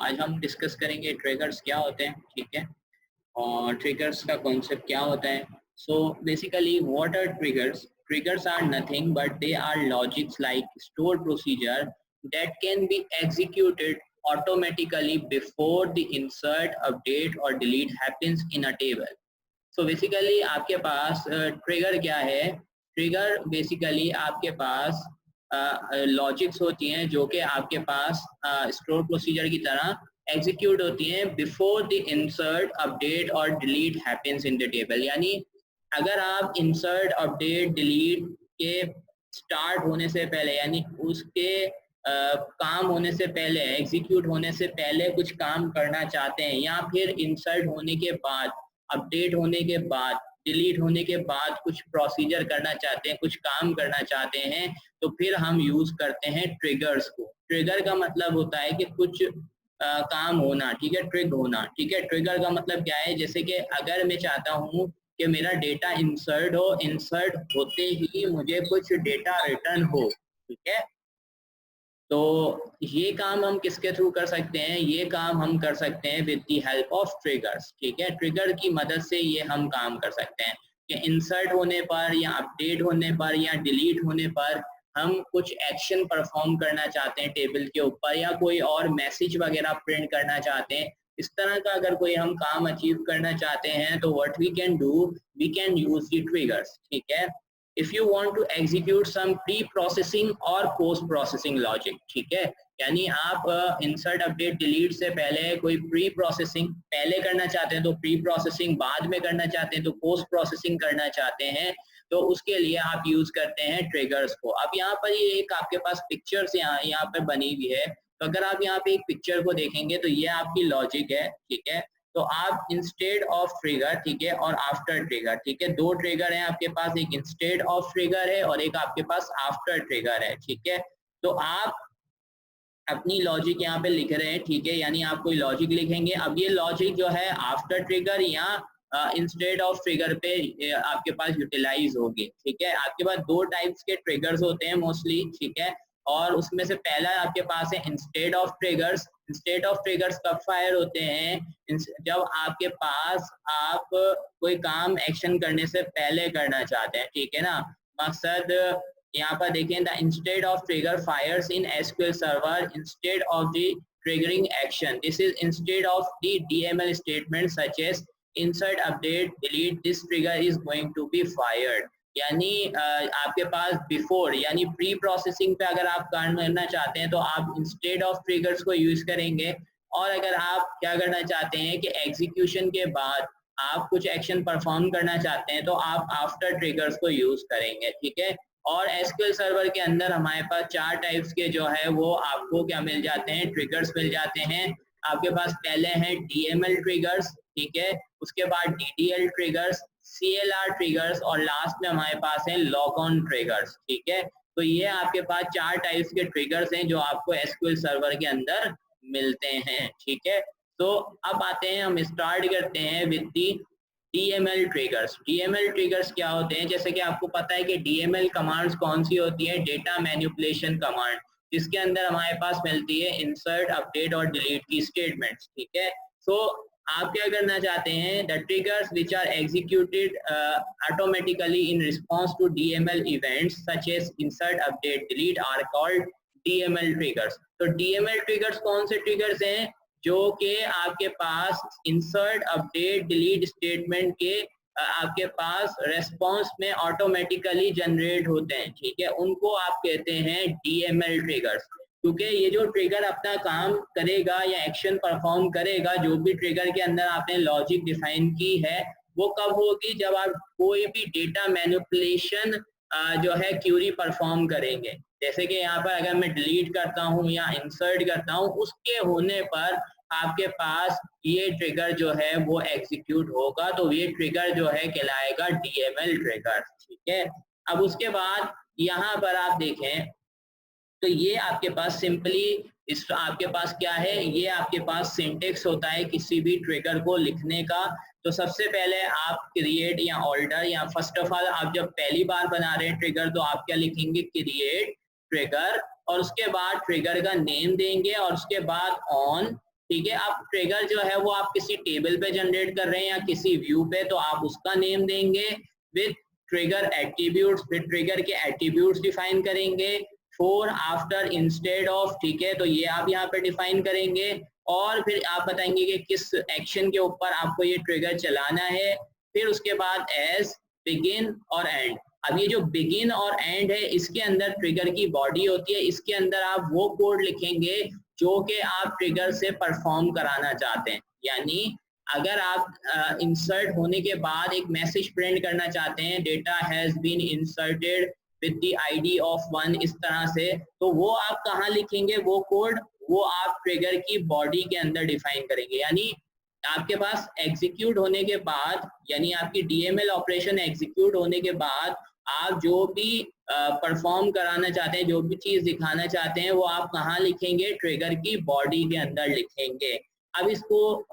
आज हम डिस्कस करेंगे ट्रिगर्स क्या होते हैं, ठीक है। और ट्रिगर्स का कॉन्सेप्ट क्या होता है। So basically what are triggers? Triggers are nothing but they are logics like store procedure that can be executed automatically before the insert, update or delete happens in a table. So basically आपके पास trigger क्या है? Trigger basically आपके पास logics होती हैं जो कि आपके पास store procedure की तरह एग्जीक्यूट होती हैं बिफोर द इंसर्ट, अपडेट और delete happens in the table. यानी अगर आप इंसर्ट, अपडेट, डिलीट के स्टार्ट होने से पहले, यानी उसके काम होने से पहले, एग्जीक्यूट होने से पहले कुछ काम करना चाहते हैं, या फिर इंसर्ट होने के बाद, अपडेट होने के बाद, डिलीट होने के बाद कुछ प्रोसीजर करना चाहते हैं, कुछ काम करना चाहते हैं, तो फिर हम यूज करते हैं ट्रिगर्स को। ट्रिगर का मतलब होता है कि कुछ काम होना, ठीक है, ट्रिग होना, ठीक है। ट्रिगर का मतलब क्या है? जैसे कि अगर मैं चाहता हूँ कि मेरा डेटा इंसर्ट हो, इंसर्ट होते ही मुझे कुछ डेटा रिटर्न हो, ठीक है, तो ये काम हम किसके थ्रू कर सकते हैं? ये काम हम कर सकते हैं with the help of triggers, ठीक है। ट्रिगर की मदद से ये हम काम कर सकते हैं कि इंसर्ट होने पर या अपडेट होने पर या डिलीट होने पर हम कुछ एक्शन परफॉर्म करना चाहते हैं टेबल के ऊपर, या कोई और मैसेज वगैरह प्रिंट करना चाहते हैं, इस तरह का अगर कोई हम काम अचीव करना चाहते हैं तो what we can do, we can use the triggers, ठीक है। if you want to execute some pre-processing और post-processing logic, ठीक है, यानी आप इंसर्ट, अपडेट, डिलीट से पहले कोई प्री प्रोसेसिंग पहले करना चाहते हैं तो प्री प्रोसेसिंग, बाद में करना चाहते हैं तो पोस्ट प्रोसेसिंग करना चाहते हैं, तो उसके लिए आप यूज करते हैं ट्रिगर्स को। अब यहाँ पर ये एक आपके पास पिक्चर्स यहाँ पर बनी हुई है, तो अगर आप यहाँ पे एक पिक्चर को देखेंगे तो ये आपकी लॉजिक है, ठीक है। तो आप इंस्टेड ऑफ ट्रिगर, ठीक है, और आफ्टर ट्रिगर, ठीक है, दो ट्रिगर हैं आपके पास, एक इंस्टेड ऑफ ट्रिगर है और एक आपके पास आफ्टर ट्रिगर है, ठीक है। तो आप अपनी लॉजिक यहाँ पे लिख रहे हैं, ठीक है, यानी आप कोई लॉजिक लिखेंगे। अब ये लॉजिक जो है आफ्टर ट्रिगर या इंस्टेड ऑफ ट्रिगर पे आपके पास यूटिलाइज होगी, ठीक है। आपके पास दो टाइप्स के ट्रिगर्स होते हैं मोस्टली, ठीक है, और उसमें से पहला आपके पास है instead of triggers. Instead of triggers कब फायर होते हैं? जब आपके पास आप कोई काम एक्शन करने से पहले करना चाहते हैं, ठीक है ना। मकसद यहाँ पर देखें, the instead of trigger fires in SQL server instead of the triggering action. This is instead of the DML statement such as insert, update, delete, this trigger is going to be fired। यानी आपके पास before यानी pre processing पे अगर आप काम करना चाहते हैं तो आप इंस्टेड ऑफ ट्रिगर्स को यूज करेंगे, और अगर आप क्या करना चाहते हैं कि एग्जीक्यूशन के बाद आप कुछ एक्शन परफॉर्म करना चाहते हैं तो आप आफ्टर ट्रिगर्स को यूज करेंगे, ठीक है। और एसक्यूएल सर्वर के अंदर हमारे पास चार टाइप्स के जो है वो आपको क्या मिल जाते हैं? ट्रिगर्स मिल जाते हैं। आपके पास पहले हैं डीएमएल ट्रिगर्स, ठीक है, उसके बाद डीडीएल ट्रिगर्स, सीएलआर ट्रिगर्स, और लास्ट में हमारे पास है लॉग ऑन ट्रिगर्स, ठीक है। तो ये आपके पास चार टाइप्स के ट्रिगर्स हैं जो आपको एसक्यूएल सर्वर के अंदर मिलते हैं, ठीक है। तो अब आते हैं, हम स्टार्ट करते हैं with the DML triggers. DML triggers क्या होते हैं? जैसे कि आपको पता है कि डीएमएल कमांड्स कौन सी होती है? डेटा मैनिपुलेशन कमांड, जिसके अंदर हमारे पास मिलती है इंसर्ट, अपडेट और डिलीट की स्टेटमेंट्स, ठीक है। सो आप क्या करना चाहते हैं? The triggers which are executed automatically in response to DML events such as insert, update, delete are called DML triggers. तो डीएमएल ट्रिगर्स कौन से ट्रिगर्स हैं? जो कि आपके पास इंसर्ट, अपडेट, डिलीट स्टेटमेंट के आपके पास रेस्पॉन्स में ऑटोमेटिकली जनरेट होते हैं, ठीक है, उनको आप कहते हैं डीएमएल ट्रिगर्स। क्योंकि ये जो ट्रिगर अपना काम करेगा या एक्शन परफॉर्म करेगा, जो भी ट्रिगर के अंदर आपने लॉजिक डिफाइन की है, वो कब होगी? जब आप कोई भी डेटा मैनिपुलेशन जो है क्यूरी परफॉर्म करेंगे। जैसे कि यहाँ पर अगर मैं डिलीट करता हूँ या इंसर्ट करता हूँ, उसके होने पर आपके पास ये ट्रिगर जो है वो एग्जीक्यूट होगा, तो ये ट्रिगर जो है कहलाएगा डीएमएल ट्रिगर, ठीक है। अब उसके बाद यहाँ पर आप देखें तो ये आपके पास सिंपली इस आपके पास क्या है? ये आपके पास सिंटेक्स होता है किसी भी ट्रिगर को लिखने का। तो सबसे पहले आप क्रिएट या ऑल्टर, या फर्स्ट ऑफ ऑल आप जब पहली बार बना रहे हैं ट्रिगर तो आप क्या लिखेंगे? क्रिएट ट्रिगर, और उसके बाद ट्रिगर का नेम देंगे, और उसके बाद ऑन ठीक है। अब ट्रिगर जो है वो आप किसी टेबल पे जनरेट कर रहे हैं या किसी व्यू पे, तो आप उसका नेम देंगे विद ट्रिगर एट्रीब्यूट्स, फिर ट्रिगर के एट्रीब्यूट्स डिफाइन करेंगे, फोर आफ्टर इंस्टेड ऑफ, ठीक है, तो ये आप यहाँ पे डिफाइन करेंगे और फिर आप बताएंगे कि किस एक्शन के ऊपर आपको ये ट्रिगर चलाना है। फिर उसके बाद एज, बिगिन और एंड। अब ये जो बिगिन और एंड है इसके अंदर ट्रिगर की बॉडी होती है, इसके अंदर आप वो कोड लिखेंगे जो कि आप ट्रिगर से परफॉर्म कराना चाहते हैं। यानी अगर आप इंसर्ट होने के बाद एक मैसेज प्रिंट करना चाहते हैं, data has been inserted with the ID of 1, इस तरह से, तो वो आप कहाँ लिखेंगे वो कोड, वो आप ट्रिगर की बॉडी के अंदर डिफाइन करेंगे। यानी आपके पास एग्जीक्यूट होने के बाद, यानी आपकी डीएमएल ऑपरेशन एग्जीक्यूट होने के बाद आप जो भी परफॉर्म कराना चाहते हैं, जो भी चीज दिखाना चाहते हैं, वो आप कहाँ लिखेंगे, ट्रिगर की बॉडी के अंदर लिखेंगे। अब इसको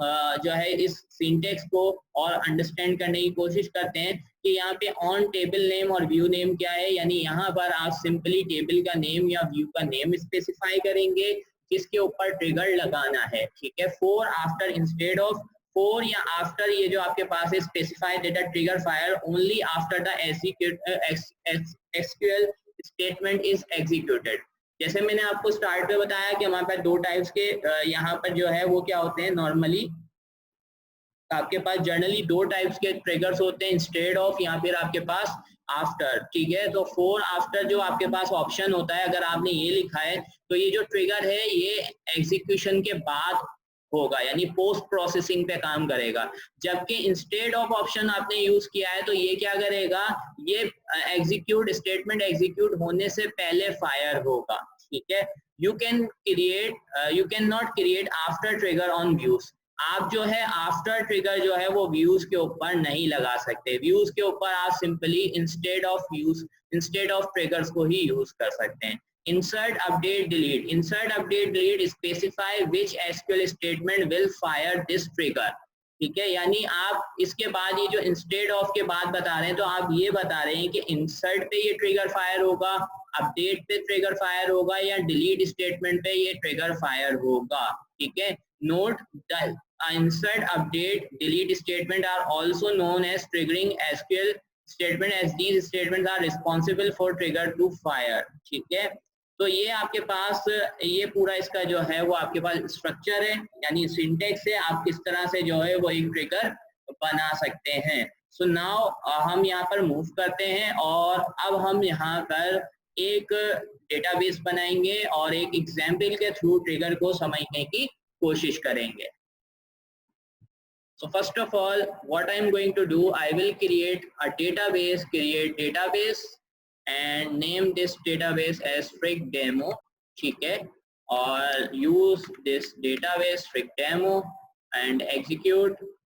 जो है इस सिंटेक्स को और अंडरस्टैंड करने की कोशिश करते हैं कि यहाँ पे ऑन टेबल नेम और व्यू नेम क्या है। यानी यहाँ पर आप सिंपली टेबल का नेम या व्यू का नेम स्पेसिफाई करेंगे जिसके ऊपर ट्रिगर लगाना है, ठीक है। Four after instead of, four या आफ्टर, ये जो आपके पास है specify data trigger fire only after the SQL statement is executed. जैसे मैंने आपको स्टार्ट में बताया कि हमारे पास दो टाइप्स के यहाँ पर जो है वो क्या होते हैं, नॉर्मली आपके पास जनरली दो टाइप्स के ट्रिगर्स होते हैं, इंस्टेड ऑफ या फिर आपके पास आफ्टर, ठीक है। तो फोर आफ्टर जो आपके पास ऑप्शन होता है, अगर आपने ये लिखा है तो ये जो ट्रिगर है ये एग्जीक्यूशन के बाद होगा, यानी पोस्ट प्रोसेसिंग पे काम करेगा। जबकि इंस्टेड ऑफ ऑप्शन आपने यूज किया है तो ये क्या करेगा, ये एग्जीक्यूट स्टेटमेंट एग्जीक्यूट होने से पहले फायर होगा, ठीक है। You can not create after trigger on views. आप जो है आफ्टर ट्रिगर जो है वो व्यूज के ऊपर नहीं लगा सकते, व्यूज के ऊपर आप simply instead of views, instead of triggers को ही यूज कर सकते हैं। insert update delete, insert update delete specify which SQL statement will fire this trigger, ठीक है। यानी आप इसके बाद ये जो इंस्टेड ऑफ के बाद बता रहे हैं तो आप ये बता रहे हैं कि इंसर्ट पे ये ट्रिगर फायर होगा, अपडेट पे ट्रिगर फायर होगा या डिलीट स्टेटमेंट पे ये ट्रिगर फायर होगा, ठीक है। Note the insert update delete statement are also known as triggering SQL statement as these statements are responsible for trigger to fire, ठीक है। तो ये आपके पास ये पूरा इसका जो है वो आपके पास स्ट्रक्चर है, यानी सिंटेक्स है, आप किस तरह से जो है वो एक ट्रिगर बना सकते हैं। सो नाउ हम यहाँ पर मूव करते हैं और अब हम यहाँ पर एक डेटाबेस बनाएंगे और एक एग्जाम्पल के थ्रू ट्रिगर को समझने की कोशिश करेंगे। So first of all, what I am going to do, I will create a database, create database and name this database as Trig Demo, ठीक है, और use this database Trig Demo and execute.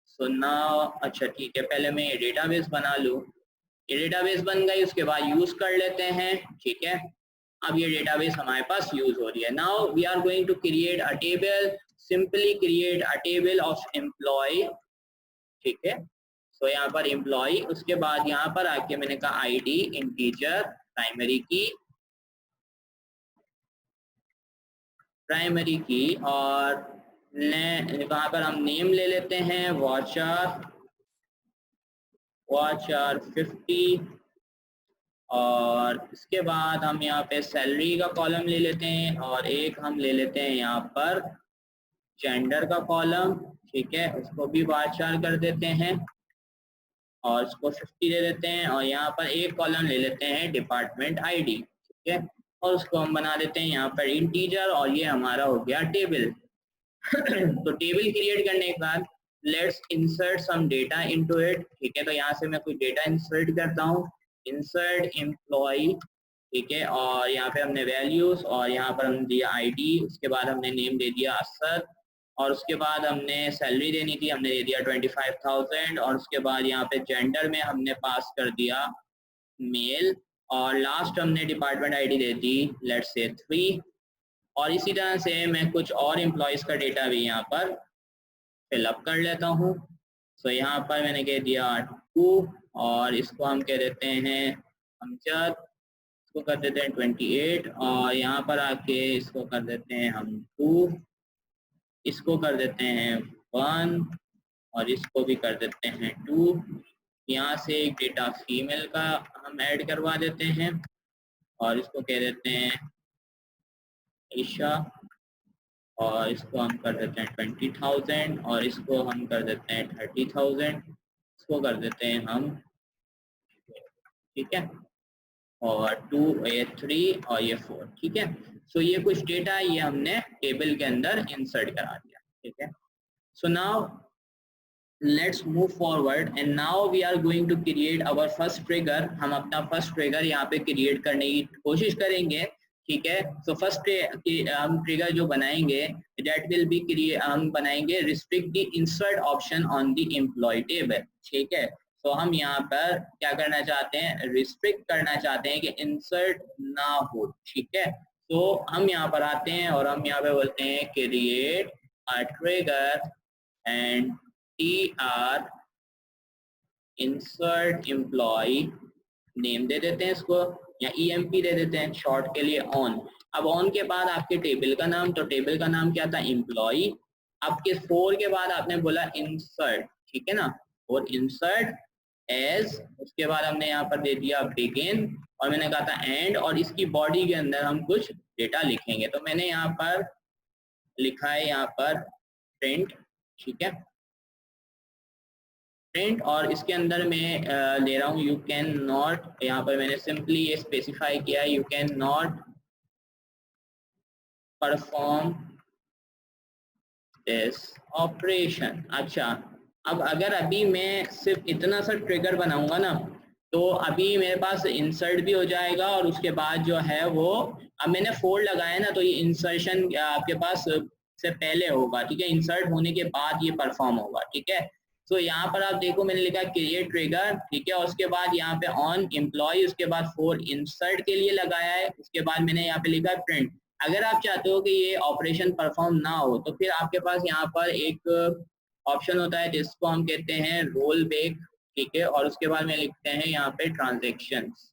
So now, अच्छा ठीक है, पहले मैं ये database बना लूँ, ये डेटाबेस बन गई, उसके बाद यूज कर लेते हैं, ठीक है। अब ये डेटाबेस हमारे पास यूज हो रही है। Now we are going to create a table, simply create a table of employee, ठीक है। सो यहाँ पर एम्प्लॉय, उसके बाद यहाँ पर आके मैंने कहा आईडी इंटीजर प्राइमरी की और वहां पर हम नेम ले लेते हैं वाचर 50 और इसके बाद हम यहाँ पे सैलरी का कॉलम ले लेते हैं और एक हम ले लेते हैं यहाँ पर जेंडर का कॉलम, ठीक है, उसको भी वाचर कर देते हैं और इसको 50 दे देते हैं और यहाँ पर एक कॉलम ले लेते हैं डिपार्टमेंट आईडी, ठीक है, और उसको हम बना देते हैं यहाँ पर इंटीजर और ये हमारा हो गया टेबल। तो टेबल क्रिएट करने के बाद let's insert some data into it, ठीक है। तो यहाँ से मैं कोई डेटा इंसर्ट करता हूँ, इंसर्ट एम्प्लॉय, ठीक है, और यहाँ पे हमने वैल्यूज और यहाँ पर हम दिया आईडी, उसके बाद हमने नेम दे दिया असद और उसके बाद हमने सैलरी देनी थी, हमने दे दिया 25,000 और उसके बाद यहाँ पे जेंडर में हमने पास कर दिया मेल और लास्ट हमने department ID they the let's say 3 और इसी तरह से मैं कुछ और एम्प्लॉयज़ का डेटा भी यहाँ पर फिलअप कर लेता हूँ। सो यहाँ पर मैंने कह दिया 2 और इसको हम कह देते हैं अमजद, इसको कर देते हैं 28 और यहाँ पर आके इसको कर देते हैं हम 2 इसको कर देते हैं 1 और इसको भी कर देते हैं 2। यहाँ से एक डेटा फीमेल का हम ऐड करवा देते हैं और इसको कह देते हैं ईशा और इसको हम कर देते हैं 20,000 और इसको हम कर देते हैं 30,000। इसको कर देते हैं हम, ठीक है, और 2 ये 3 और ये 4, ठीक है। सो ये कुछ डेटा ये हमने टेबल के अंदर इंसर्ट करा दिया, ठीक है। So now let's move forward and now we are going to create our first trigger. हम अपना फर्स्ट ट्रिगर यहाँ पे क्रिएट करने की कोशिश करेंगे, ठीक है। सो फर्स्ट हम ट्रिगर जो बनाएंगे दैट विल बी हम बनाएंगे restrict the insert option on the employee table, ठीक है। तो हम यहाँ पर क्या करना चाहते हैं, रिस्ट्रिक्ट करना चाहते हैं कि इंसर्ट ना हो, ठीक है। तो हम यहाँ पर आते हैं और हम यहाँ पे बोलते हैं create a trigger and tr insert employee name दे देते हैं इसको, या emp दे देते हैं शॉर्ट के लिए ऑन। अब ऑन के बाद आपके टेबल का नाम, तो टेबल का नाम क्या था, एम्प्लॉय। आपके 4 के बाद आपने बोला इंसर्ट, ठीक है ना, और इंसर्ट एज, उसके बाद हमने यहाँ पर दे दिया बिगिन और मैंने कहा था एंड, और इसकी बॉडी के अंदर हम कुछ डेटा लिखेंगे। तो मैंने यहाँ पर लिखा है यहाँ पर प्रिंट, ठीक है, प्रिंट, और इसके अंदर मैं ले रहा हूँ यू कैन नॉट, यहाँ पर मैंने सिंपली ये स्पेसिफाई किया है you can not perform this operation. अच्छा, अब अगर अभी मैं सिर्फ इतना सा ट्रिगर बनाऊंगा ना, तो अभी मेरे पास इंसर्ट भी हो जाएगा और उसके बाद जो है वो, अब मैंने फोल्ड लगाया ना, तो ये इंसर्शन आपके पास से पहले होगा, ठीक है, इंसर्ट होने के बाद ये परफॉर्म होगा, ठीक है। तो यहाँ पर आप देखो मैंने लिखा क्रिएट ट्रिगर, ठीक है, और उसके बाद यहाँ पे ऑन एम्प्लॉय, उसके बाद 4 इंसर्ट के लिए लगाया है, उसके बाद मैंने यहाँ पे लिखा प्रिंट। अगर आप चाहते हो कि ये ऑपरेशन परफॉर्म ना हो तो फिर आपके पास यहाँ पर एक ऑप्शन होता है जिसको हम कहते हैं रोल बैक, ठीक है, और उसके बाद में लिखते हैं यहाँ पे ट्रांजेक्शंस।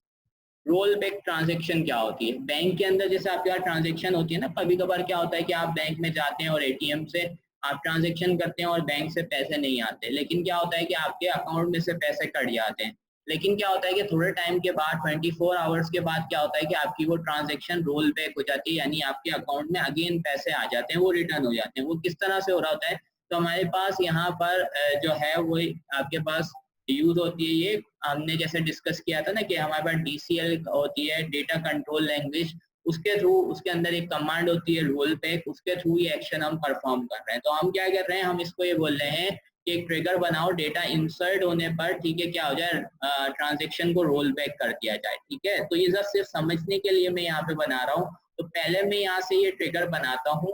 रोल बैक ट्रांजेक्शन क्या होती है, बैंक के अंदर जैसे आपके पास ट्रांजेक्शन होती है ना, कभी कभार क्या होता है कि आप बैंक में जाते हैं और एटीएम से आप ट्रांजेक्शन करते हैं और बैंक से पैसे नहीं आते, लेकिन क्या होता है कि आपके अकाउंट में से पैसे कट जाते हैं। लेकिन क्या होता है कि थोड़े टाइम के बाद 24 आवर्स के बाद क्या होता है कि आपकी वो ट्रांजेक्शन रोल बैक हो जाती है, यानी आपके अकाउंट में अगेन पैसे आ जाते हैं, वो रिटर्न हो जाते हैं। वो किस तरह से हो रहा होता है, तो हमारे पास यहाँ पर जो है वो आपके पास यूज होती है, ये हमने जैसे डिस्कस किया था ना कि हमारे पास DCL होती है, डेटा कंट्रोल लैंग्वेज, उसके थ्रू उसके अंदर एक कमांड होती है रोल बैक, उसके थ्रू ये एक्शन हम परफॉर्म कर रहे हैं। तो हम क्या कर रहे हैं, हम इसको ये बोल रहे हैं कि एक ट्रिगर बनाओ, डेटा इंसर्ट होने पर, ठीक है, क्या हो जाए, ट्रांजेक्शन को रोल बैक कर दिया जाए, ठीक है। तो ये सिर्फ समझने के लिए मैं यहाँ पे बना रहा हूँ। तो पहले मैं यहाँ से ये ट्रिगर बनाता हूँ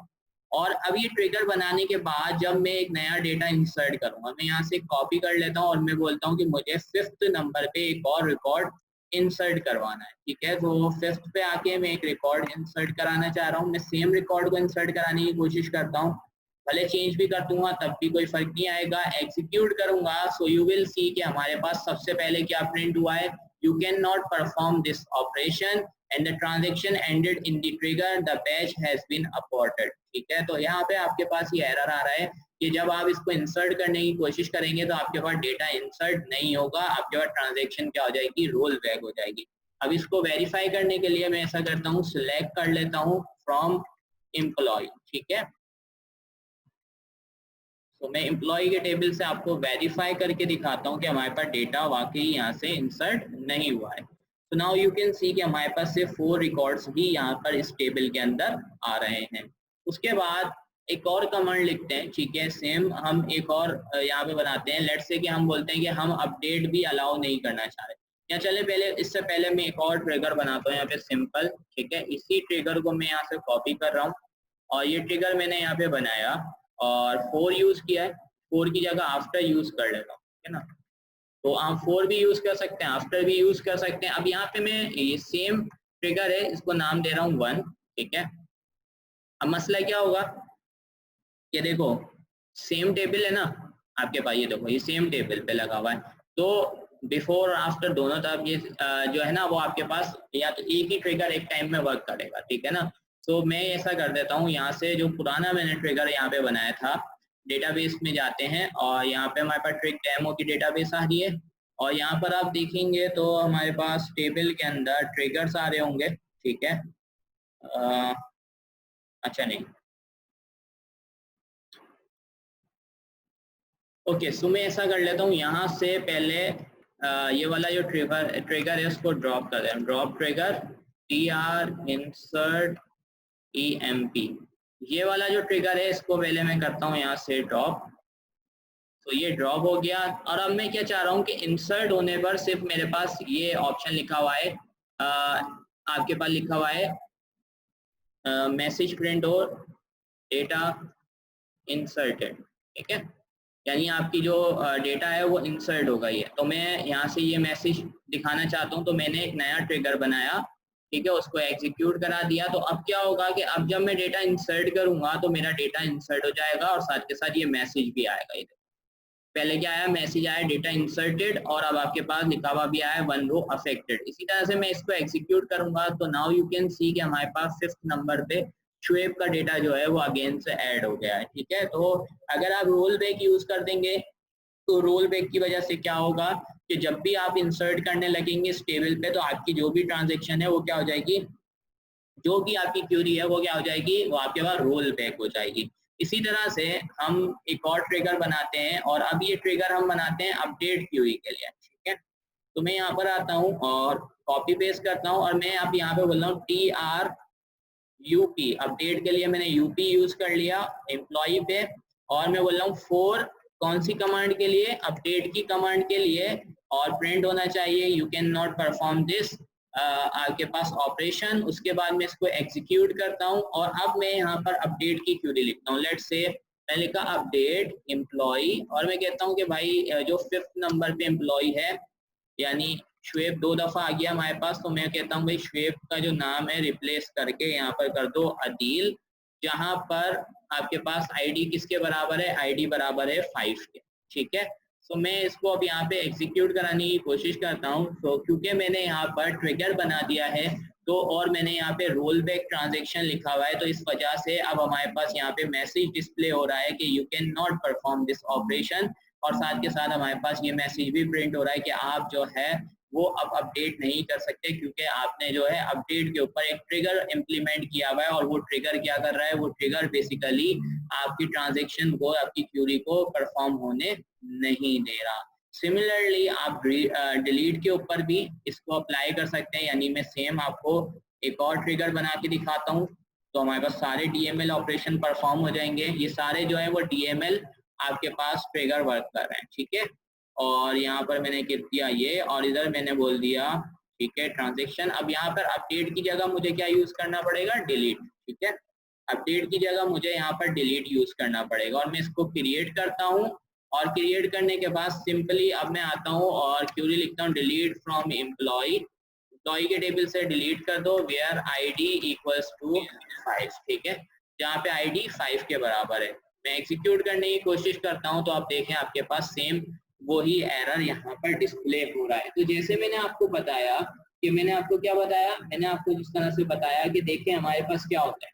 और अब ये ट्रिगर बनाने के बाद जब मैं एक नया डेटा इंसर्ट करूंगा, मैं यहाँ से कॉपी कर लेता हूँ और मैं बोलता हूँ कि मुझे 5th नंबर पे एक और रिकॉर्ड इंसर्ट करवाना है, ठीक है। तो 5th पे आके मैं एक रिकॉर्ड इंसर्ट कराना चाह रहा हूँ। मैं सेम रिकॉर्ड को इंसर्ट कराने की कोशिश करता हूँ, भले चेंज भी कर दूंगा तब भी कोई फर्क नहीं आएगा। एग्जीक्यूट करूंगा, सो यू विल सी कि हमारे पास सबसे पहले क्या प्रिंट हुआ है, you can not perform this operation and the transaction ended in the trigger, the batch has been aborted, ठीक है। तो यहाँ पे आपके पास ये एरर आ रहा है कि जब आप इसको इंसर्ट करने की कोशिश करेंगे तो आपके पास डेटा इंसर्ट नहीं होगा, आपके पास ट्रांजेक्शन क्या हो जाएगी, रोल बैक हो जाएगी। अब इसको वेरीफाई करने के लिए मैं ऐसा करता हूँ, सिलेक्ट कर लेता हूँ फ्रॉम एम्प्लॉय, ठीक है। तो मैं एम्प्लॉय के टेबल से आपको वेरीफाई करके दिखाता हूँ कि हमारे पास डेटा वाकई यहाँ से इंसर्ट नहीं हुआ है। तो नाउ यू कैन सी कि हमारे पास सिर्फ 4 रिकॉर्ड्स ही यहाँ पर इस टेबल के अंदर आ रहे हैं। उसके बाद एक और कमांड लिखते हैं, ठीक है, सेम हम एक और यहाँ पे बनाते हैं। लेट्स से कि हम बोलते हैं कि हम अपडेट भी अलाउ नहीं करना चाह रहे। या चले पहले, इससे पहले मैं एक और ट्रिगर बनाता हूँ यहाँ पे सिंपल, ठीक है। इसी ट्रिगर को मैं यहाँ से कॉपी कर रहा हूँ और ये ट्रिगर मैंने यहाँ पे बनाया और 4 यूज किया है, 4 की जगह आफ्टर यूज कर लेता हूँ, है ना। तो आप 4 भी यूज कर सकते हैं, आफ्टर भी यूज कर सकते हैं। अब यहाँ पे मैं ये सेम ट्रिगर है, इसको नाम दे रहा हूँ 1, ठीक है। अब मसला क्या होगा, ये देखो सेम टेबल है ना आपके पास, ये देखो ये सेम टेबल पे लगा हुआ है, तो बिफोर और आफ्टर दोनों तरफ ये जो है ना वो आपके पास या तो एक ही ट्रिगर एक टाइम में वर्क करेगा, ठीक है ना। तो मैं ऐसा कर देता हूँ, यहाँ से जो पुराना मैंने ट्रिगर यहाँ पे बनाया था, डेटाबेस में जाते हैं और यहाँ पे हमारे पास ट्रिक डेमो की डेटाबेस आ रही है और यहाँ पर आप देखेंगे तो हमारे पास टेबल के अंदर ट्रिगर्स आ रहे होंगे, ठीक है। अच्छा नहीं, ओके, सो मैं ऐसा कर लेता हूँ, यहाँ से पहले ये वाला जो ट्रिगर है उसको ड्रॉप कर दें, drop trigger tr insert emp, ये वाला जो ट्रिगर है इसको पहले मैं करता हूँ यहाँ से ड्रॉप। तो ये ड्रॉप हो गया और अब मैं क्या चाह रहा हूँ कि इंसर्ट होने पर सिर्फ मेरे पास ये ऑप्शन लिखा हुआ है, आपके पास लिखा हुआ है मैसेज प्रिंट और डेटा इंसर्टेड, ठीक है, यानी आपकी जो डेटा है वो इंसर्ट हो गई है। तो मैं यहाँ से ये मैसेज दिखाना चाहता हूँ, तो मैंने एक नया ट्रिगर बनाया, ठीक है, उसको एग्जीक्यूट करा दिया। तो अब क्या होगा कि अब जब मैं डेटा इंसर्ट करूंगा तो मेरा डेटा इंसर्ट हो जाएगा और साथ के साथ ये मैसेज भी आएगा। इधर पहले क्या आया, मैसेज आया डेटा इंसर्टेड और अब आपके पास लिखा हुआ भी आया 1 रो अफेक्टेड। इसी तरह से मैं इसको एग्जीक्यूट करूंगा तो नाउ यू कैन सी कि हमारे पास 5th नंबर पे शुएब का डेटा जो है वो अगेन से ऐड हो गया है, ठीक है। तो अगर आप रोल बैक यूज कर देंगे तो रोल बैक की वजह से क्या होगा कि जब भी आप इंसर्ट करने लगेंगे इस टेबल पे तो आपकी जो भी ट्रांजेक्शन है वो क्या हो जाएगी, जो भी आपकी क्यूरी है वो क्या हो जाएगी, वो आपके पास रोल बैक हो जाएगी। इसी तरह से हम एक और ट्रिगर बनाते हैं और अब ये ट्रिगर हम बनाते हैं अपडेट क्यूरी के लिए, ठीक है। तो मैं यहाँ पर आता हूँ और कॉपी पेस्ट करता हूँ और मैं अब यहाँ पे बोल रहा हूँ TRUP, अपडेट के लिए मैंने UP यूज कर लिया एम्प्लॉय पे और मैं बोल रहा हूँ फॉर कौन सी कमांड के लिए, अपडेट की कमांड के लिए, और प्रिंट होना चाहिए you can not perform this आपके पास ऑपरेशन। उसके बाद मैं इसको एग्जीक्यूट करता हूँ और अब मैं यहाँ पर अपडेट की क्यूरी लिखता हूँ। लेट्स से मैं लिखा अपडेट एम्प्लॉय और मैं कहता हूँ कि भाई जो 5th नंबर पे एम्प्लॉय है यानी शुएब 2 दफा आ गया हमारे पास, तो मैं कहता हूँ भाई शुएब का जो नाम है रिप्लेस करके यहाँ पर कर दो अदील, जहाँ पर आपके पास आईडी किसके बराबर है, आईडी बराबर है 5 के, ठीक है। तो मैं इसको अब यहाँ पे एग्जीक्यूट कराने की कोशिश करता हूँ। तो क्योंकि मैंने यहाँ पर ट्रिगर बना दिया है तो और मैंने यहाँ पे रोल बैक ट्रांजेक्शन लिखा हुआ है तो इस वजह से अब हमारे पास यहाँ पे मैसेज डिस्प्ले हो रहा है कि you can not perform this operation और साथ के साथ हमारे पास ये मैसेज भी प्रिंट हो रहा है कि आप जो है वो अब अपडेट नहीं कर सकते क्योंकि आपने जो है अपडेट के ऊपर एक ट्रिगर इम्प्लीमेंट किया हुआ है और वो ट्रिगर क्या कर रहा है, वो ट्रिगर बेसिकली आपकी ट्रांजेक्शन को, आपकी क्यूरी को परफॉर्म होने नहीं दे रहा। सिमिलरली आप डिलीट के ऊपर भी इसको अप्लाई कर सकते हैं, यानी मैं सेम आपको एक और ट्रिगर बना के दिखाता हूँ। तो हमारे पास सारे DML ऑपरेशन परफॉर्म हो जाएंगे, ये सारे जो है वो DML आपके पास ट्रिगर वर्क कर रहे हैं, ठीक है। और यहाँ पर मैंने लिख दिया ये और इधर मैंने बोल दिया ठीक है ट्रांजेक्शन। अब यहाँ पर अपडेट की जगह मुझे क्या यूज करना पड़ेगा, डिलीट, ठीक है। अपडेट की जगह मुझे यहाँ पर डिलीट यूज करना पड़ेगा और मैं इसको क्रिएट करता हूँ और क्रिएट करने के बाद सिंपली अब मैं आता हूँ और क्यूरी लिखता हूँ डिलीट फ्रॉम एम्प्लॉय, एम्प्लॉय के टेबल से डिलीट कर दो वेयर ID इक्वल्स टू 5, ठीक है, जहाँ पे ID 5 के बराबर है। मैं एग्जीक्यूट करने की कोशिश करता हूँ तो आप देखें आपके पास सेम वही एरर यहाँ पर डिस्प्ले हो रहा है। तो जैसे मैंने आपको बताया कि मैंने आपको क्या बताया, मैंने आपको जिस तरह से बताया कि देखें हमारे पास क्या होता है,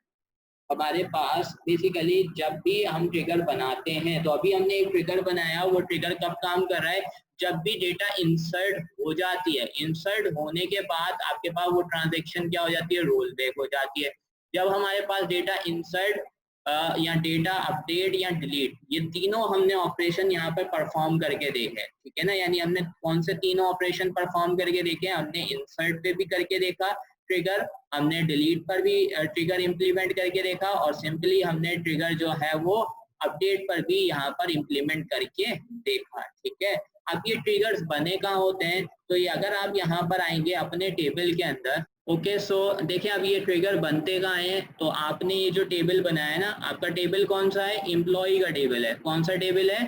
हमारे पास बेसिकली जब भी हम ट्रिगर बनाते हैं तो अभी हमने एक ट्रिगर बनाया, वो ट्रिगर कब काम कर रहा है, जब भी डेटा इंसर्ट हो जाती है, इंसर्ट होने के बाद आपके पास वो ट्रांजेक्शन क्या हो जाती है, रोल बैक हो जाती है। जब हमारे पास डेटा इंसर्ट या डेटा अपडेट या डिलीट, ये तीनों हमने ऑपरेशन यहाँ पर परफॉर्म करके देखे, ठीक है ना, यानी हमने कौन से तीनों ऑपरेशन परफॉर्म करके देखे, हमने इंसर्ट पे भी करके देखा ट्रिगर, हमने डिलीट पर भी ट्रिगर इम्प्लीमेंट करके देखा और सिंपली हमने ट्रिगर जो है वो अपडेट पर भी यहाँ पर इम्प्लीमेंट करके देखा, ठीक है। अब ये ट्रिगर्स बने कहाँ होते हैं, तो ये अगर आप यहाँ पर आएंगे अपने टेबल के अंदर, ओके, सो देखिए अब ये ट्रिगर बनते कहाँ हैं, तो आपने ये जो टेबल बनाया है ना, आपका टेबल कौन सा है, एम्प्लॉय का टेबल है, कौन सा टेबल है,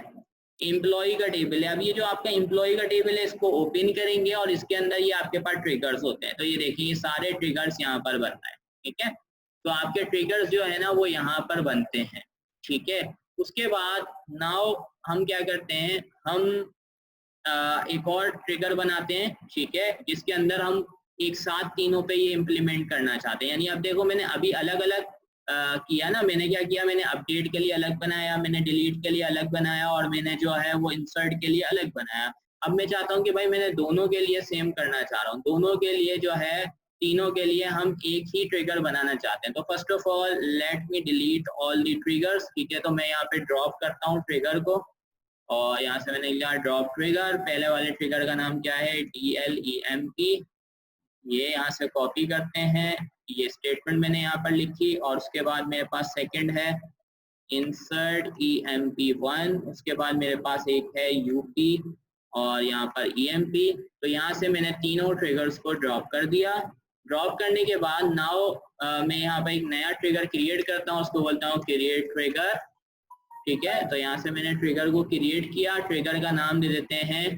एम्प्लॉय का टेबल है। अब ये जो आपका एम्प्लॉय का टेबल है इसको ओपन करेंगे और इसके अंदर ये आपके पास ट्रिगर्स होते हैं। तो ये देखिए ये सारे ट्रिगर्स यहाँ पर बन रहे हैं, ठीक है। तो आपके ट्रिगर्स जो है ना वो यहाँ पर बनते हैं, ठीक है। उसके बाद नाउ हम क्या करते हैं, हम एक और ट्रिगर बनाते हैं, ठीक है, जिसके अंदर हम एक साथ तीनों पे ये इम्प्लीमेंट करना चाहते हैं। यानी अब देखो मैंने अभी अलग अलग किया ना, मैंने क्या किया, मैंने अपडेट के लिए अलग बनाया, मैंने डिलीट के लिए अलग बनाया और मैंने जो है वो इंसर्ट के लिए अलग बनाया। अब मैं चाहता हूँ कि भाई मैंने दोनों के लिए सेम करना चाह रहा हूँ, दोनों के लिए जो है तीनों के लिए हम एक ही ट्रिगर बनाना चाहते हैं। तो first of all let me delete all the triggers, ठीक है। तो मैं यहाँ पे ड्रॉप करता हूँ ट्रिगर को और यहाँ से मैंने लिया ड्रॉप ट्रिगर। पहले वाले ट्रिगर का नाम क्या है, DLEMP। ये यहाँ से कॉपी करते हैं, ये स्टेटमेंट मैंने यहाँ पर लिखी और उसके बाद मेरे पास सेकंड है इंसर्ट EMP1, उसके बाद मेरे पास एक है UP और यहाँ पर EMP। तो यहाँ से मैंने तीनों ट्रिगर्स को ड्रॉप कर दिया। ड्रॉप करने के बाद नाउ मैं यहाँ पर एक नया ट्रिगर क्रिएट करता हूँ, उसको बोलता हूँ क्रिएट ट्रिगर, ठीक है। तो यहाँ से मैंने ट्रिगर को क्रिएट किया, ट्रिगर का नाम दे देते हैं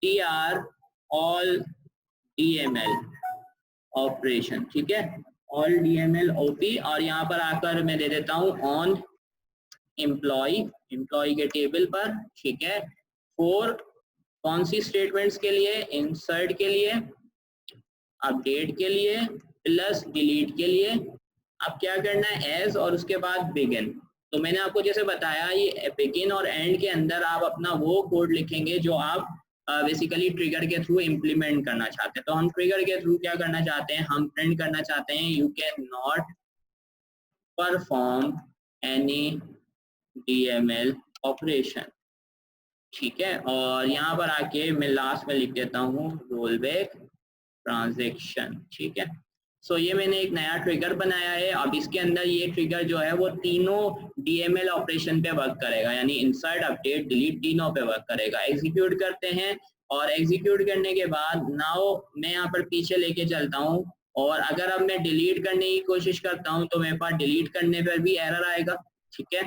TR ऑल DML ऑपरेशन, ठीक है, ऑल DML OP। और यहाँ पर आकर मैं दे देता हूँ ऑन एम्प्लॉय के टेबल पर, ठीक है। फॉर कौन सी स्टेटमेंट्स के लिए, इंसर्ट के लिए, अपडेट के लिए, प्लस डिलीट के लिए। अब क्या करना है, एज और उसके बाद बिगिन। तो मैंने आपको जैसे बताया ये बिगिन और एंड के अंदर आप अपना वो कोड लिखेंगे जो आप बेसिकली ट्रिगर के थ्रू इम्प्लीमेंट करना चाहते हैं। तो हम ट्रिगर के थ्रू क्या करना चाहते हैं, हम प्रिंट करना चाहते हैं you can not perform any DML operation, ठीक है। और यहाँ पर आके मैं लास्ट में लिख देता हूँ रोल बैक ट्रांजैक्शन, ठीक है। सो ये मैंने एक नया ट्रिगर बनाया है। अब इसके अंदर ये ट्रिगर जो है वो तीनों DML ऑपरेशन पे वर्क करेगा, यानी इंसर्ट अपडेट डिलीट तीनों पे वर्क करेगा। एग्जीक्यूट करते हैं और एग्जीक्यूट करने के बाद नाउ मैं यहाँ पर पीछे लेके चलता हूँ और अगर अब मैं डिलीट करने की कोशिश करता हूँ तो मेरे पास डिलीट करने पर भी एरर आएगा, ठीक है।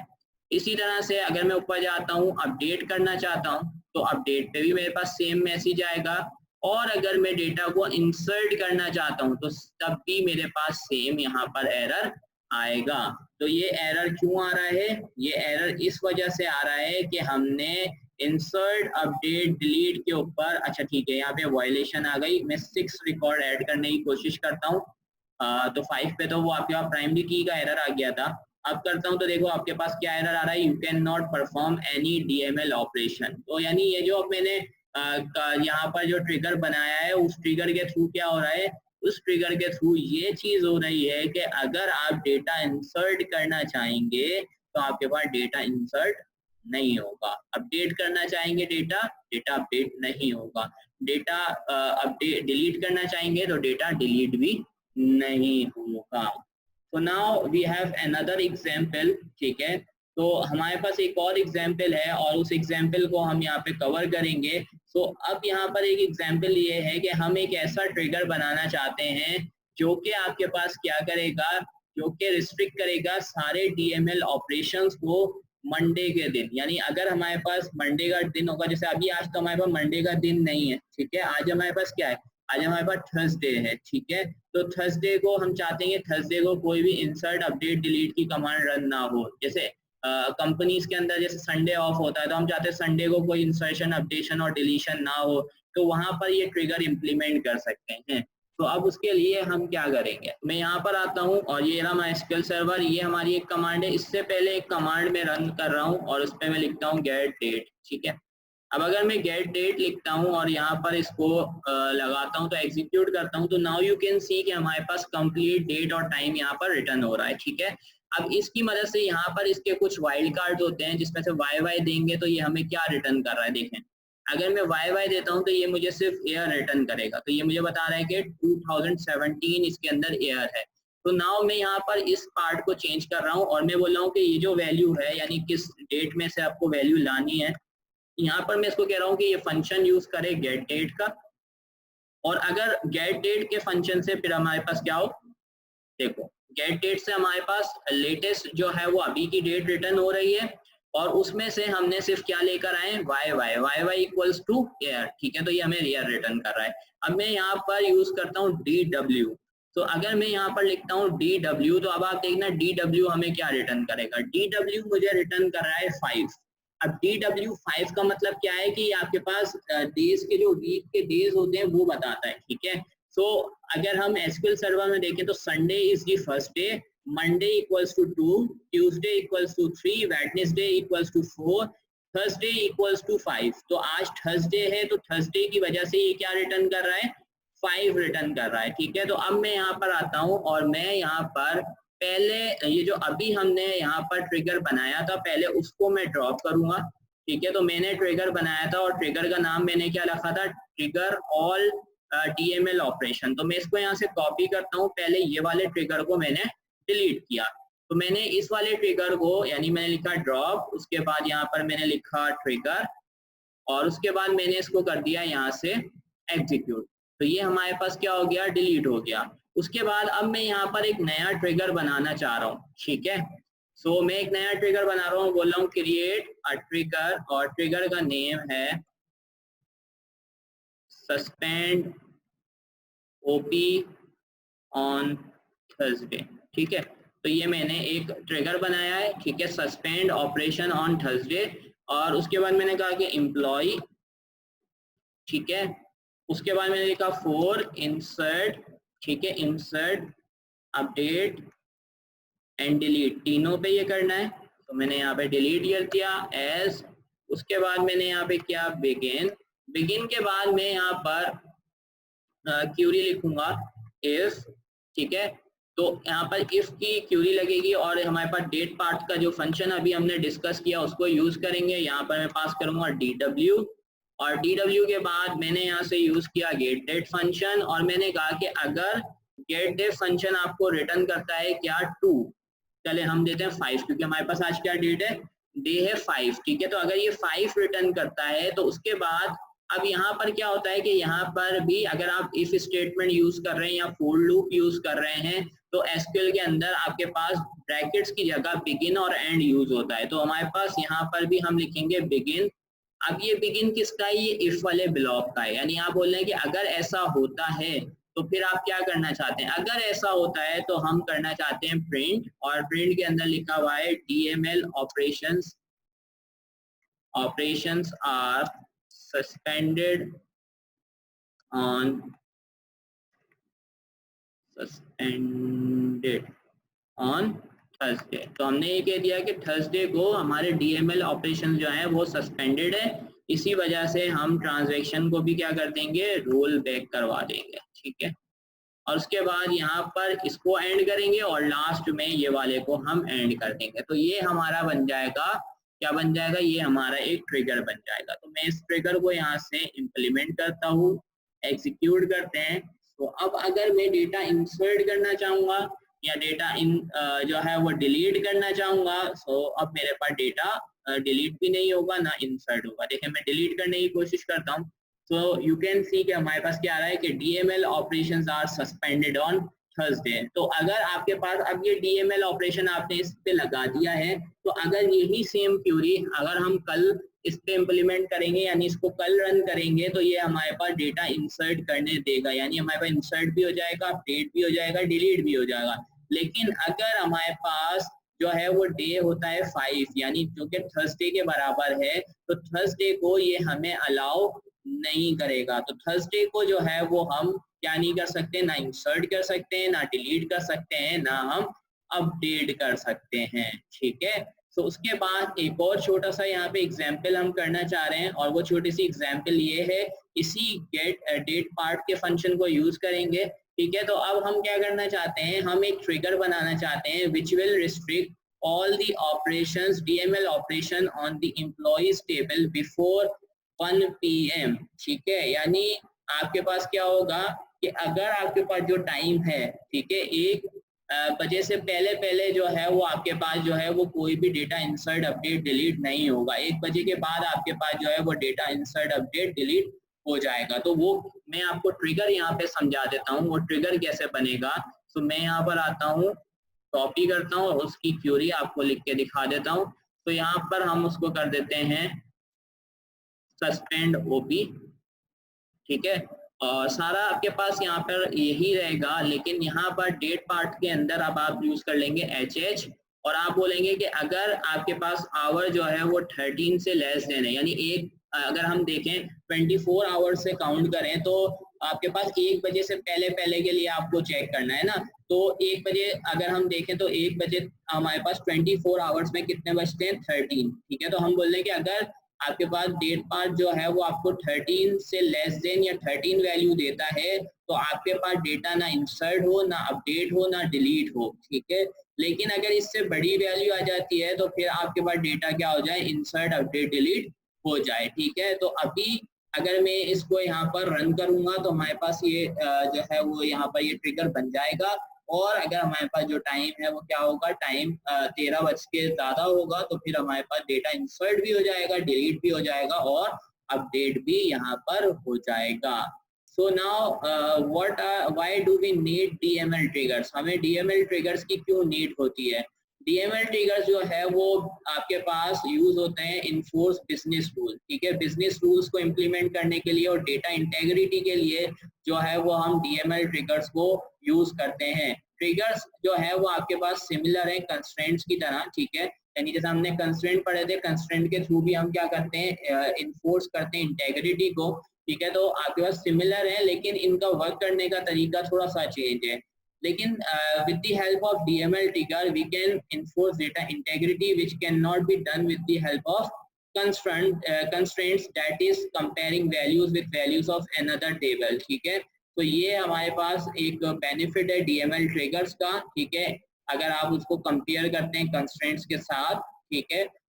इसी तरह से अगर मैं ऊपर जाता हूँ अपडेट करना चाहता हूँ तो अपडेट पे भी मेरे पास सेम मैसेज आएगा और अगर मैं डेटा को इंसर्ट करना चाहता हूँ तो तब भी मेरे पास सेम यहाँ पर एरर आएगा। तो ये एरर क्यों आ रहा है, ये एरर इस वजह से आ रहा है कि हमने इंसर्ट अपडेट डिलीट के ऊपर, अच्छा ठीक है, यहाँ पे वायलेशन आ गई। मैं 6 रिकॉर्ड ऐड करने की कोशिश करता हूँ तो 5 पे तो वो आपके पास प्राइमरी की का एरर आ गया था। अब करता हूँ तो देखो आपके पास क्या एरर आ रहा है, you can not perform any DML operation. तो यानी ये जो अब मैंने यहाँ पर जो ट्रिगर बनाया है उस ट्रिगर के थ्रू क्या हो रहा है, उस ट्रिगर के थ्रू ये चीज हो रही है कि अगर आप डेटा इंसर्ट करना चाहेंगे तो आपके पास डेटा इंसर्ट नहीं होगा, अपडेट करना चाहेंगे डेटा अपडेट नहीं होगा, डेटा अपडेट डिलीट करना चाहेंगे तो डेटा डिलीट भी नहीं होगा। तो now we have another example, ठीक है। तो हमारे पास एक और एग्जांपल है और उस एग्जांपल को हम यहाँ पे कवर करेंगे। सो अब यहाँ पर एक एग्जांपल ये है कि हम एक ऐसा ट्रिगर बनाना चाहते हैं जो कि आपके पास क्या करेगा, जो कि रिस्ट्रिक्ट करेगा सारे DML ऑपरेशंस को मंडे के दिन। यानी अगर हमारे पास मंडे का दिन होगा, जैसे अभी आज तो हमारे पास मंडे का दिन नहीं है, ठीक है, आज हमारे पास क्या है, आज हमारे पास थर्सडे है, ठीक है। तो थर्सडे को हम चाहते हैं थर्सडे को कोई भी इंसर्ट अपडेट डिलीट की कमांड रन ना हो। जैसे कंपनीज के अंदर जैसे संडे ऑफ होता है तो हम चाहते हैं संडे को कोई इंसर्शन अपडेशन और डिलीशन ना हो, तो वहां पर ये ट्रिगर इम्प्लीमेंट कर सकते हैं। तो अब उसके लिए हम क्या करेंगे, मैं यहाँ पर आता हूँ और ये रहा MySQL सर्वर, ये हमारी एक कमांड है। इससे पहले एक कमांड में रन कर रहा हूँ और उस पर मैं लिखता हूँ गेट डेट, ठीक है। अब अगर मैं गेट डेट लिखता हूँ और यहाँ पर इसको लगाता हूँ तो एग्जीक्यूट करता हूँ तो नाउ यू कैन सी कि हमारे पास कंप्लीट डेट और टाइम यहाँ पर रिटर्न हो रहा है, ठीक है। अब इसकी मदद से यहाँ पर इसके कुछ वाइल्ड कार्ड होते हैं जिसमें से YY देंगे तो ये हमें क्या रिटर्न कर रहा है, देखें। अगर मैं YY देता हूँ तो ये मुझे सिर्फ एयर रिटर्न करेगा, तो ये मुझे बता रहा है कि 2017 इसके अंदर एयर है। तो नाउ मैं यहाँ पर इस पार्ट को चेंज कर रहा हूँ और मैं बोल रहा हूँ कि ये जो वैल्यू है यानी किस डेट में से आपको वैल्यू लानी है, यहाँ पर मैं इसको कह रहा हूँ कि ये फंक्शन यूज करे गेट डेट का। और अगर गेट डेट के फंक्शन से फिर हमारे पास क्या हो, देखो गेट डेट से हमारे पास लेटेस्ट जो है वो अभी की डेट रिटर्न हो रही है और उसमें से हमने सिर्फ क्या लेकर आए, YY इक्वल्स टू एयर, ठीक है। तो ये हमें एयर रिटर्न कर रहा है। अब मैं यहाँ पर यूज करता हूँ DW। तो अगर मैं यहाँ पर लिखता हूँ DW तो अब आप देखना DW हमें क्या रिटर्न करेगा, DW मुझे रिटर्न कर रहा है 5। अब DW5 का मतलब क्या है कि आपके पास डेज के जो वीक के डेज होते हैं वो बताता है, ठीक है। सो अगर हम एसक्यूएल सर्वर में देखें तो Sunday is the first day, Monday equals to 2, Tuesday equals to 3, Wednesday equals to 4, Thursday equals to 5। तो आज थर्सडे है तो थर्सडे की वजह से ये क्या रिटर्न कर रहा है, 5 रिटर्न कर रहा है। ठीक है, तो अब मैं यहाँ पर आता हूँ और मैं यहाँ पर पहले ये जो अभी हमने यहाँ पर ट्रिगर बनाया था पहले उसको मैं ड्रॉप करूंगा। ठीक है, तो मैंने ट्रिगर बनाया था और ट्रिगर का नाम मैंने क्या रखा था, ट्रिगर ऑल DML ऑपरेशन। तो मैं इसको यहाँ से कॉपी करता हूँ, पहले ये वाले ट्रिगर को मैंने डिलीट किया। तो मैंने इस वाले ट्रिगर को यानी मैंने लिखा ड्रॉप, उसके बाद यहाँ पर मैंने लिखा ट्रिगर और उसके बाद मैंने इसको कर दिया यहाँ से एग्जीक्यूट। तो ये हमारे पास क्या हो गया, डिलीट हो गया। उसके बाद अब मैं यहाँ पर एक नया ट्रिगर बनाना चाह रहा हूँ। ठीक है, सो मैं एक नया ट्रिगर बना रहा हूँ, बोल रहा हूँ क्रिएट अ ट्रिगर और ट्रिगर का नेम है सस्पेंड ओपी ऑन थर्सडे। ठीक है, तो ये मैंने एक ट्रिगर बनाया है। ठीक है, सस्पेंड ऑपरेशन ऑन थर्सडे और उसके बाद मैंने कहा कि एम्प्लॉय। ठीक है, उसके बाद मैंने लिखा फॉर इंसर्ट। ठीक है, इंसर्ट अपडेट एंड डिलीट, तीनों पे ये करना है। तो मैंने यहाँ पे डिलीट कर दिया एज। उसके बाद मैंने यहाँ पे क्या, बिगिन। बिगिन के बाद मैं यहाँ पर क्यूरी लिखूंगा इफ। ठीक है, तो यहाँ पर इफ की क्यूरी लगेगी और हमारे पास डेट पार्ट का जो फंक्शन अभी हमने डिस्कस किया उसको यूज करेंगे। यहाँ पर मैं पास करूंगा DW और DW के बाद मैंने यहाँ से यूज किया गेट डेट फंक्शन और मैंने कहा कि अगर गेट डेट फंक्शन आपको रिटर्न करता है क्या, 2, चले हम देते हैं 5 क्योंकि हमारे पास आज क्या डेट है, डे है 5। ठीक है, तो अगर ये 5 रिटर्न करता है तो उसके बाद अब यहाँ पर क्या होता है कि यहाँ पर भी अगर आप इफ स्टेटमेंट यूज कर रहे हैं या फॉर लूप यूज कर रहे हैं तो एसक्यूएल के अंदर आपके पास ब्रैकेट्स की जगह बिगिन और एंड यूज होता है। तो हमारे पास यहाँ पर भी हम लिखेंगे बिगिन। अब ये बिगिन किसका है, ये इफ वाले ब्लॉक का है। यानी आप बोल रहे हैं कि अगर ऐसा होता है तो फिर आप क्या करना चाहते हैं, अगर ऐसा होता है तो हम करना चाहते हैं प्रिंट और प्रिंट के अंदर लिखा हुआ है DML operations are suspended on Thursday. तो हमने ये कह दिया कि थर्सडे को हमारे DML ऑपरेशन जो है वो सस्पेंडेड है, इसी वजह से हम ट्रांजैक्शन को भी क्या कर देंगे, रोल बैक करवा देंगे। ठीक है, और उसके बाद यहाँ पर इसको एंड करेंगे और लास्ट में ये वाले को हम एंड कर देंगे। तो ये हमारा बन जाएगा, क्या बन जाएगा, ये हमारा एक ट्रिगर बन जाएगा। तो मैं इस ट्रिगर को यहाँ से इम्प्लीमेंट करता हूँ, एग्जीक्यूट करते हैं। तो अब अगर मैं डेटा इंसर्ट करना चाहूँगा या डेटा जो है वो डिलीट करना चाहूँगा, सो अब मेरे पास डेटा डिलीट भी नहीं होगा ना इंसर्ट होगा। देखिए मैं डिलीट करने की कोशिश करता हूँ तो यू कैन सी कि हमारे पास क्या आ रहा है कि DML operations are suspended on Thursday. तो अगर आपके पास अब ये DML ऑपरेशन आपने इस पे लगा दिया है तो अगर यही सेम क्यूरी अगर हम कल इस पे इम्प्लीमेंट करेंगे यानी इसको कल रन करेंगे तो ये हमारे पास डेटा इंसर्ट करने देगा। यानी हमारे पास इंसर्ट भी हो जाएगा, अपडेट भी हो जाएगा, डिलीट भी हो जाएगा। लेकिन अगर हमारे पास जो है वो डे होता है 5 यानी जो कि थर्सडे के बराबर है तो थर्सडे को ये हमें अलाउ नहीं करेगा। तो थर्सडे को जो है वो हम क्या नहीं कर सकते, ना इंसर्ट कर सकते हैं, ना डिलीट कर सकते हैं, ना हम अपडेट कर सकते हैं। ठीक है, तो उसके बाद एक और छोटा सा यहाँ पे एग्जाम्पल हम करना चाह रहे हैं और वो छोटी सी एग्जाम्पल ये है, इसी गेट डेट पार्ट के फंक्शन को यूज करेंगे। ठीक है, तो अब हम क्या करना चाहते हैं, हम एक ट्रिगर बनाना चाहते हैं which will restrict all the operations DML operation on the employees table before 1 PM। ठीक है, यानी आपके पास क्या होगा कि अगर आपके पास जो टाइम है, ठीक है, 1 बजे से पहले जो है वो आपके पास जो है वो कोई भी डेटा इंसर्ट अपडेट डिलीट नहीं होगा। 1 बजे के बाद आपके पास जो है वो डेटा इंसर्ट अपडेट डिलीट हो जाएगा। तो वो मैं आपको ट्रिगर यहाँ पे समझा देता हूँ, वो ट्रिगर कैसे बनेगा। तो मैं यहाँ पर आता हूँ, कॉपी करता हूँ और उसकी क्यूरी आपको लिख के दिखा देता हूँ। तो यहाँ पर हम उसको कर देते हैं सस्पेंड ओपी। ठीक है, और सारा आपके पास यहाँ पर यही रहेगा, लेकिन यहाँ पर डेट पार्ट के अंदर अब आप यूज कर लेंगे HH और आप बोलेंगे कि अगर आपके पास आवर जो है वो 13 से लेस देन है, यानी एक अगर हम देखें 24 आवर से काउंट करें तो आपके पास 1 बजे से पहले पहले के लिए आपको चेक करना है ना, तो 1 बजे अगर हम देखें तो 1 बजे हमारे पास 24 आवर्स में कितने बचते हैं, 13, ठीक है। तो हम बोल रहे हैं कि अगर आपके पास डेट पार्ट जो है वो आपको 13 से लेस देन या 13 वैल्यू देता है, तो आपके पास डेटा ना इंसर्ट हो, ना अपडेट हो, ना डिलीट हो, ठीक है। लेकिन अगर इससे बड़ी वैल्यू आ जाती है तो फिर आपके पास डेटा क्या हो जाए, इंसर्ट अपडेट डिलीट हो जाए, ठीक है। तो अभी अगर मैं इसको यहाँ पर रन करूंगा तो हमारे पास ये जो है वो यहाँ पर ये ट्रिगर बन जाएगा, और अगर हमारे पास जो टाइम है वो क्या होगा, टाइम 13 बज के ज्यादा होगा, तो फिर हमारे पास डेटा इंसर्ट भी हो जाएगा, डिलीट भी हो जाएगा और अपडेट भी यहाँ पर हो जाएगा। So now what why do we need DML triggers, हमें डीएमएल ट्रिगर्स की क्यों नीड होती है। डीएमएल ट्रिगर्स जो है वो आपके पास यूज होते हैं इनफोर्स बिजनेस रूल, ठीक है। बिजनेस रूल्स को इम्प्लीमेंट करने के लिए और डेटा इंटेग्रिटी के लिए जो है वो हम डीएमएल ट्रिगर्स को यूज करते हैं। ट्रिगर्स जो है वो आपके पास सिमिलर है कंस्ट्रेंट्स की तरह, ठीक है। यानी जैसे हमने कंस्ट्रेंट पढ़े थे, कंस्ट्रेंट के थ्रू भी हम क्या करते हैं, इन्फोर्स करते हैं इंटेग्रिटी को, ठीक है। तो आपके पास सिमिलर है लेकिन इनका वर्क करने का तरीका थोड़ा सा चेंज है। लेकिन with the help of DML trigger we can enforce data integrity which cannot be done with the help of constraints, that is comparing values with values of another table, ठीक है। तो ये हमारे पास एक बेनिफिट है DML triggers का, ठीक है। अगर आप उसको कंपेयर करते हैं कंस्ट्रेंट्स के साथ, ठीक है,